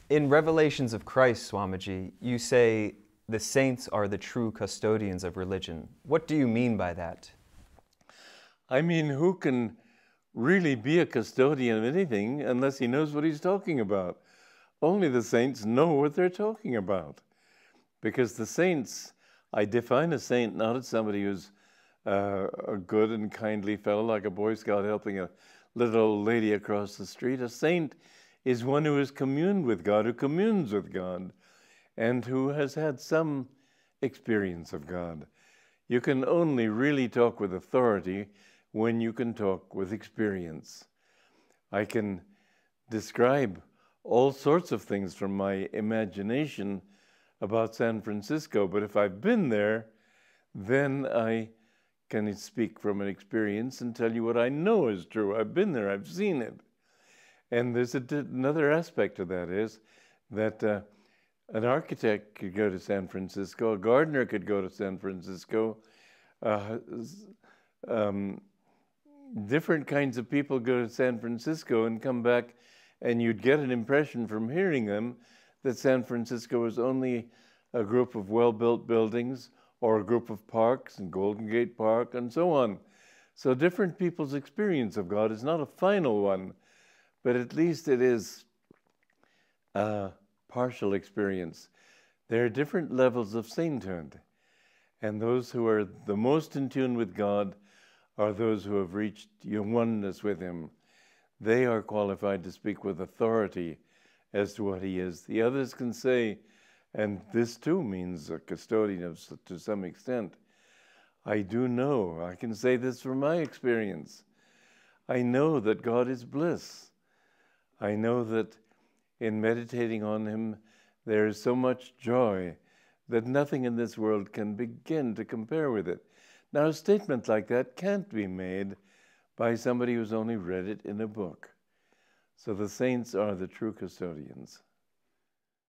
In Revelations of Christ, Swamiji, you say the saints are the true custodians of religion. What do you mean by that? I mean, who can really be a custodian of anything unless he knows what he's talking about? Only the saints know what they're talking about. Because the saints, I define a saint not as somebody who's a good and kindly fellow, like a Boy Scout helping a little old lady across the street. A saint is one who has communed with God, who communes with God, and who has had some experience of God. You can only really talk with authority when you can talk with experience. I can describe all sorts of things from my imagination about San Francisco, but if I've been there, then I can speak from an experience and tell you what I know is true. I've been there, I've seen it. And there's another aspect of that is that an architect could go to San Francisco, a gardener could go to San Francisco, different kinds of people go to San Francisco and come back, and you'd get an impression from hearing them that San Francisco is only a group of well-built buildings or a group of parks and Golden Gate Park and so on. So different people's experience of God is not a final one, but at least it is a partial experience. There are different levels of sainthood, and those who are the most in tune with God are those who have reached oneness with Him. They are qualified to speak with authority as to what He is. The others can say, and this too means a custodian to some extent, I do know, I can say this from my experience, I know that God is bliss. I know that in meditating on Him, there is so much joy that nothing in this world can begin to compare with it. Now, a statement like that can't be made by somebody who's only read it in a book. So the saints are the true custodians.